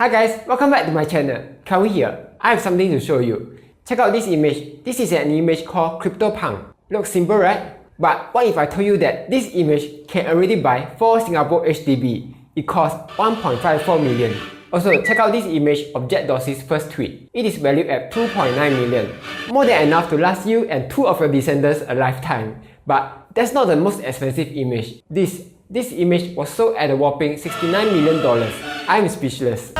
Hi guys, welcome back to my channel. Kelvin here. I have something to show you. Check out this image. This is an image called CryptoPunk. Looks simple, right? But what if I told you that this image can already buy 4 Singapore HDB? It costs 1.54 million. Also, check out this image of Jack Dorsey's first tweet. It is valued at 2.9 million. More than enough to last you and 2 of your descendants a lifetime. But that's not the most expensive image. This image was sold at a whopping $69 million. I'm speechless.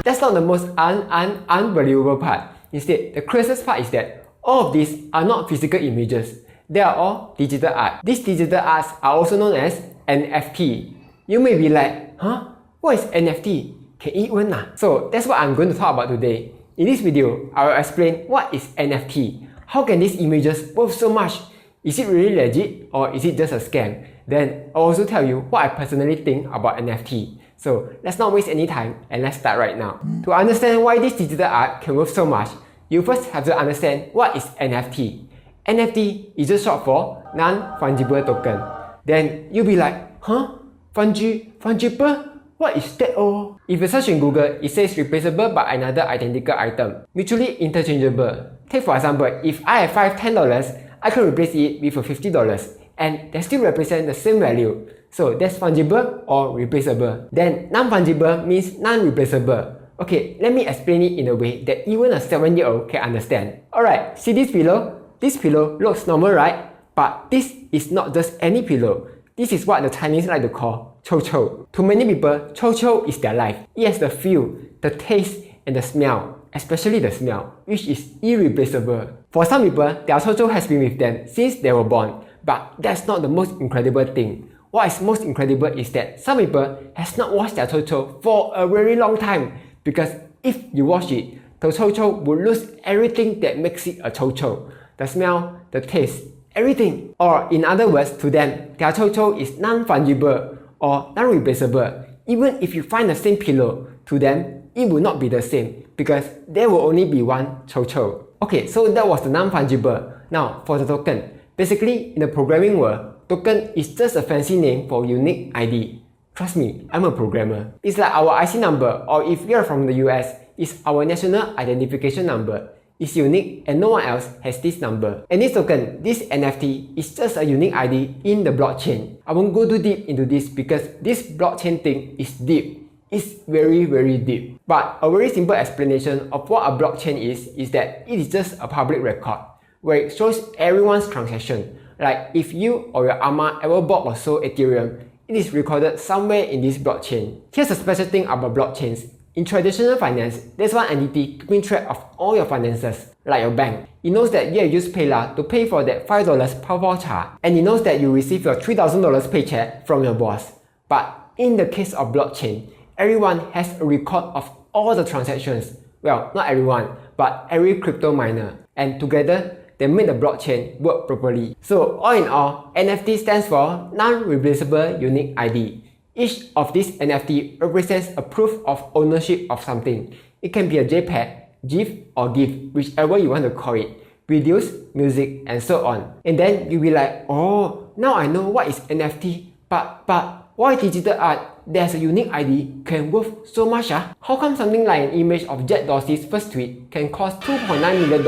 That's not the most unbelievable part. Instead, the craziest part is that all of these are not physical images. They are all digital art. These digital arts are also known as NFT. You may be like, huh? What is NFT? Can it win? So that's what I'm going to talk about today. In this video, I will explain what is NFT. How can these images worth so much? Is it really legit or is it just a scam? Then I'll also tell you what I personally think about NFT. So let's not waste any time and let's start right now. To understand why this digital art can worth so much, you first have to understand what is NFT. NFT is just short for non-fungible token. Then you'll be like, huh? Fungible? What is that all? If you search in Google, it says replaceable by another identical item, mutually interchangeable. Take for example, if I have 5 $10, I can replace it with a $50 and they still represent the same value. So that's fungible or replaceable. Then non-fungible means non-replaceable. Okay, let me explain it in a way that even a 7-year-old can understand. Alright, see this pillow? This pillow looks normal, right? But this is not just any pillow. This is what the Chinese like to call chou chou. To many people, chou chou is their life. It has the feel, the taste, and the smell. Especially the smell, which is irreplaceable. For some people, their chou chou has been with them since they were born. But that's not the most incredible thing. What is most incredible is that some people has not washed their chou chou for a very long time. Because if you wash it, the chou chou will lose everything that makes it a chou chou. The smell, the taste, everything. Or in other words, to them, their chou chou is non-fungible or non-replaceable. Even if you find the same pillow, to them, it will not be the same because there will only be one chou chou. Okay, so that was the non-fungible. Now, for the token. Basically, in the programming world, token is just a fancy name for unique ID. Trust me, I'm a programmer. It's like our IC number, or if you're from the US, it's our national identification number. It's unique and no one else has this number. And this token, this NFT, is just a unique ID in the blockchain. I won't go too deep into this because this blockchain thing is deep. It's very deep. But a very simple explanation of what a blockchain is that it is just a public record where it shows everyone's transaction. Like if you or your ama ever bought or sold Ethereum, it is recorded somewhere in this blockchain. Here's a special thing about blockchains. In traditional finance, there's one entity keeping track of all your finances, like your bank. It knows that you use Paylah to pay for that $5 per voucher, and it knows that you receive your $3,000 paycheck from your boss. But in the case of blockchain, everyone has a record of all the transactions. Well, not everyone, but every crypto miner. And together, they make the blockchain work properly. So all in all, NFT stands for non-replaceable unique ID. Each of these NFT represents a proof of ownership of something. It can be a JPEG, GIF or GIF, whichever you want to call it, videos, music, and so on. And then you'll be like, oh, now I know what is NFT, but why digital art there's a unique ID can worth so much? How come something like an image of Jack Dorsey's first tweet can cost $2.9 million?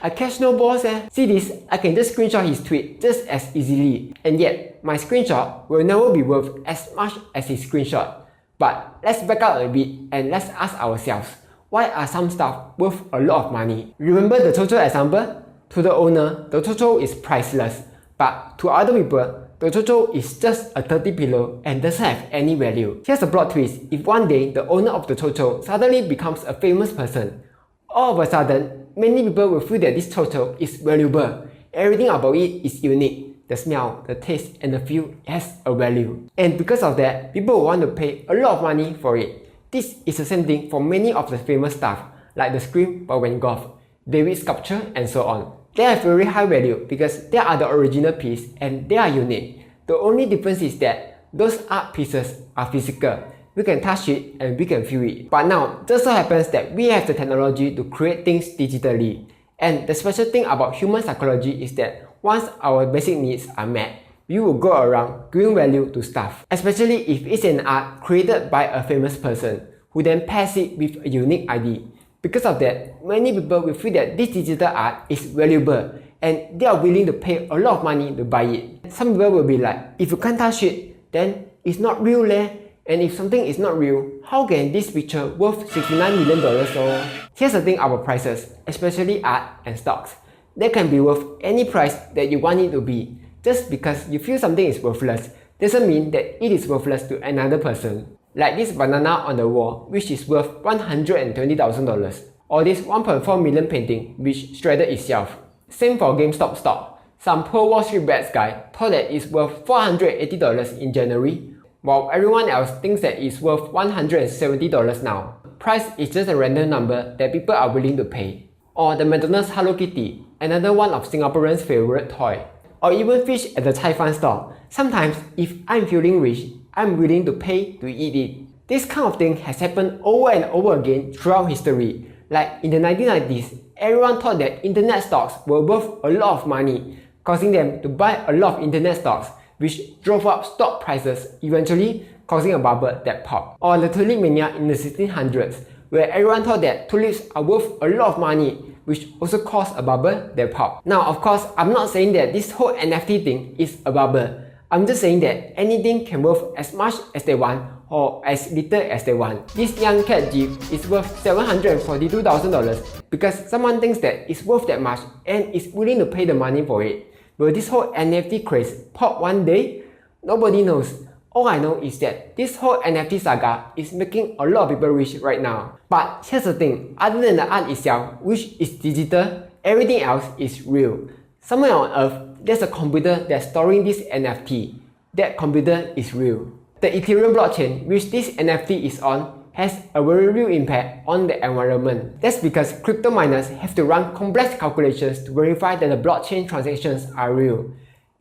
I catch no balls. See this? I can just screenshot his tweet just as easily. And yet, my screenshot will never be worth as much as his screenshot. But let's back out a bit and let's ask ourselves, why are some stuff worth a lot of money? Remember the chou chou example? To the owner, the chou chou is priceless. But to other people, the chou chou is just a dirty pillow and doesn't have any value. Here's a plot twist. If one day the owner of the chou chou suddenly becomes a famous person, all of a sudden, many people will feel that this chou chou is valuable. Everything about it is unique. The smell, the taste, and the feel has a value. And because of that, people will want to pay a lot of money for it. This is the same thing for many of the famous stuff, like the Scream by Van Gogh, David's sculpture, and so on. They have very high value because they are the original piece and they are unique. The only difference is that those art pieces are physical. We can touch it and we can feel it. But now, just so happens that we have the technology to create things digitally. And the special thing about human psychology is that once our basic needs are met, we will go around giving value to stuff, especially if it's an art created by a famous person who then pairs it with a unique ID. Because of that, many people will feel that this digital art is valuable and they are willing to pay a lot of money to buy it. Some people will be like, if you can't touch it, then it's not real leh. And if something is not real, how can this picture worth $69 million or? Here's the thing about prices, especially art and stocks. They can be worth any price that you want it to be. Just because you feel something is worthless doesn't mean that it is worthless to another person. Like this banana on the wall, which is worth $120,000, or this 1.4 million painting which shredded itself. Same for GameStop stock. Some poor Wall Street bets guy thought that it's worth $480 in January, while everyone else thinks that it's worth $170 now. Price is just a random number that people are willing to pay. Or the McDonald's Hello Kitty, another one of Singaporeans' favorite toy. Or even fish at the Chai Fan store. Sometimes, if I'm feeling rich, I'm willing to pay to eat it. This kind of thing has happened over and over again throughout history. Like in the 1990s, everyone thought that internet stocks were worth a lot of money, causing them to buy a lot of internet stocks, which drove up stock prices, eventually causing a bubble that popped. Or the tulip mania in the 1600s, where everyone thought that tulips are worth a lot of money, which also caused a bubble that popped. Now, of course, I'm not saying that this whole NFT thing is a bubble. I'm just saying that anything can worth as much as they want or as little as they want. This young cat GIF is worth $742,000 because someone thinks that it's worth that much and is willing to pay the money for it. Will this whole NFT craze pop one day? Nobody knows. All I know is that this whole NFT saga is making a lot of people rich right now. But here's the thing, other than the art itself, which is digital, everything else is real. Somewhere on earth, there's a computer that's storing this NFT. That computer is real. The Ethereum blockchain, which this NFT is on, has a very real impact on the environment. That's because crypto miners have to run complex calculations to verify that the blockchain transactions are real.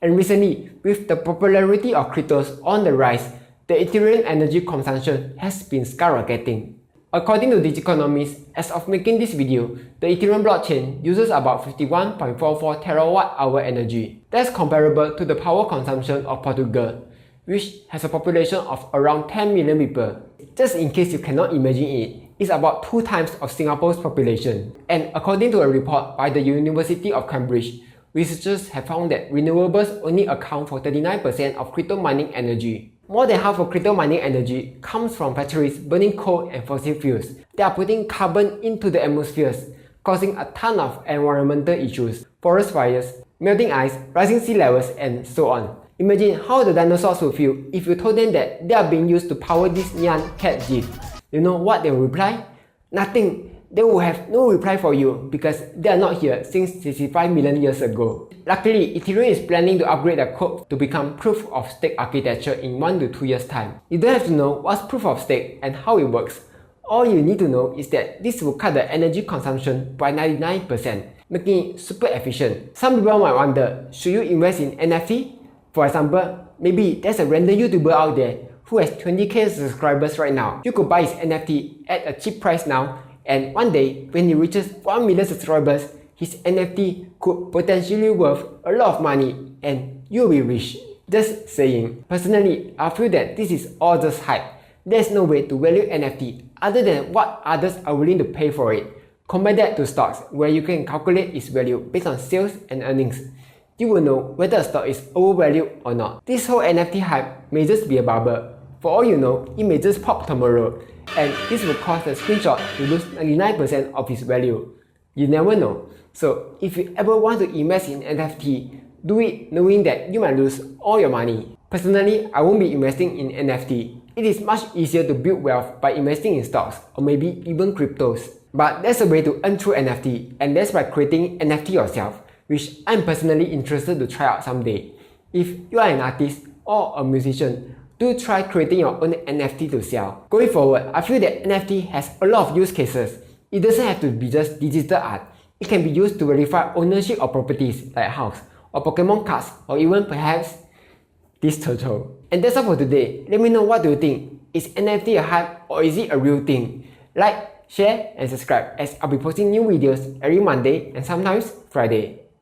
And recently, with the popularity of cryptos on the rise, the Ethereum energy consumption has been skyrocketing. According to Digiconomics, as of making this video, the Ethereum blockchain uses about 51.44 terawatt-hour energy. That's comparable to the power consumption of Portugal, which has a population of around 10 million people. Just in case you cannot imagine it, it's about 2 times of Singapore's population. And according to a report by the University of Cambridge, researchers have found that renewables only account for 39% of crypto mining energy. More than half of crypto mining energy comes from factories burning coal and fossil fuels. They are putting carbon into the atmospheres, causing a ton of environmental issues, forest fires, melting ice, rising sea levels, and so on. Imagine how the dinosaurs will feel if you told them that they are being used to power this neon cat GIF. You know what they will reply? Nothing. They will have no reply for you because they are not here since 65 million years ago. Luckily, Ethereum is planning to upgrade their code to become proof of stake architecture in 1 to 2 years time. You don't have to know what's proof of stake and how it works. All you need to know is that this will cut the energy consumption by 99%, making it super efficient. Some people might wonder, should you invest in NFT? For example, maybe there's a random YouTuber out there who has 20k subscribers right now. You could buy his NFT at a cheap price now, and one day, when he reaches 1 million subscribers, his NFT could potentially worth a lot of money and you'll be rich. Just saying. Personally, I feel that this is all just hype. There's no way to value NFT other than what others are willing to pay for it. Compare that to stocks, where you can calculate its value based on sales and earnings. You will know whether a stock is overvalued or not. This whole NFT hype may just be a bubble. For all you know, it may just pop tomorrow, and this will cause the screenshot to lose 99% of its value. You never know. So if you ever want to invest in NFT, do it knowing that you might lose all your money. Personally, I won't be investing in NFT. It is much easier to build wealth by investing in stocks or maybe even cryptos. But there's a way to earn through NFT, and that's by creating NFT yourself, which I'm personally interested to try out someday. If you are an artist or a musician, do try creating your own NFT to sell. Going forward, I feel that NFT has a lot of use cases. It doesn't have to be just digital art. It can be used to verify ownership of properties like a house, or Pokemon cards, or even perhaps this turtle. And that's all for today. Let me know what do you think. Is NFT a hype or is it a real thing? Like, share and subscribe as I'll be posting new videos every Monday and sometimes Friday.